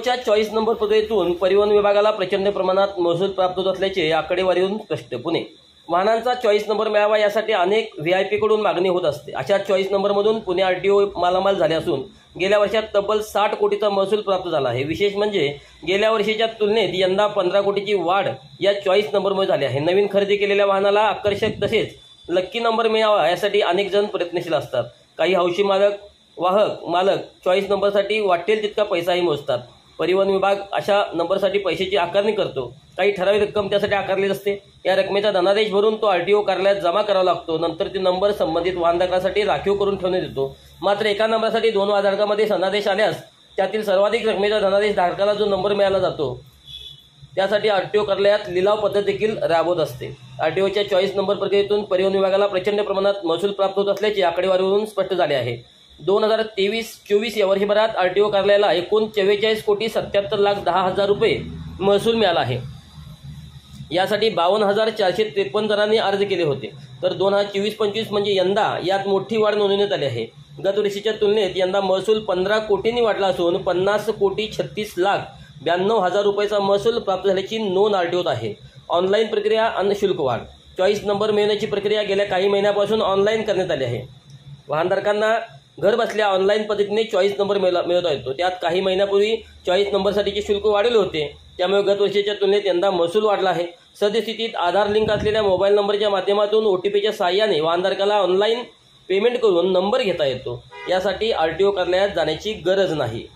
च्या choice number प्रक्रियेतून परिवहन विभागाला प्रचंड प्रमाणात महसूल प्राप्त होत असल्याचे आकडेवारीवरून स्पष्ट. पुणे. वाहनांचा चॉईस नंबर मिळावा यासाठी अनेक VIP कडून मागणी होत असते. अशा चॉईस नंबरमधून पुणे RTO मालामाल झाले असून गेल्या वर्षात तब्बल 60 कोटीचा महसूल प्राप्त झाला आहे. विशेष म्हणजे गेल्या वर्षीच्या तुलनेत यंदा 15 कोटीची वाढ या चॉईस नंबरमुळे झाली आहे. नवीन खरेदी केलेल्या वाहनाला आकर्षक तसेच लक्की नंबर मिळावा यासाठी अनेक जण प्रयत्नशील असतात. काही हौशी मालक चॉईस नंबरसाठी वाटेल तितका पैसाही मोजतात. परिवहन विभाग अशा नंबरसाठी पैशाची आकारणी करतो. काही ठराविक रक्कम त्यासाठी आकारली असते. या रकमेचा धनादेश भरून तो RTO कार्यालयात जमा करावा लागतो. नंतर ती नंबर संबंधित वाहनधारकासाठी राखीव करून ठेवण्यात येतो. मात्र एका नंबरसाठी 2 वाहनधारकांमध्ये धनादेश आल्यास त्यातील सर्वाधिक रकमेचा धनादेश धारकाला जो नंबर मिळाला जातो त्यासाठी RTO कार्यालयात लिलाव पद्धत देखील राबवत असते. RTOच्या चॉईस नंबर प्रक्रियेतून परिवहन विभागाला प्रचंड प्रमाणात महसूल प्राप्त होत असल्याचे आकडेवारीवरून स्पष्ट झाले आहे. 2023-24 या वर्षभरात RTO कार्यालयाला एकूण 44,77,10,10,000 रुपये महसूल मिळाला आहे. यासाठी 52,453 जणांनी अर्ज केले होते. तर 2024-25 म्हणजे यंदा यात मोठी वाढ नोंदवण्यात आली आहे. गत वर्षीच्या तुलनेत यंदा महसूल 15 कोटींनी वाढला असून 50,36,92,000 रुपयाचा महसूल प्राप्त झाल्याची नोंद RTOत आहे. ऑनलाईन प्रक्रिया आणि शुल्क वाढ. चॉईस नंबर मिळवण्याची प्रक्रिया गेल्या काही महिन्यापासून ऑनलाईन करण्यात आली आहे. वाहनधारकांना घर बसल्या ऑनलाईन पद्धतीने चॉईस नंबर मिळवता येतो. त्यात काही महिन्यापूर्वी चॉईस नंबरसाठीचे शुल्क वाढले होते. त्यामुळे गत वर्षीच्या तुलनेत यंदा महसूल वाढला आहे. सद्यस्थितीत आधार लिंक असलेल्या मोबाईल नंबरच्या माध्यमातून OTPच्या साहाय्याने वाहनधारकाला ऑनलाईन पेमेंट करून नंबर घेता येतो. यासाठी RTO कार्यालयात जाण्याची गरज नाही.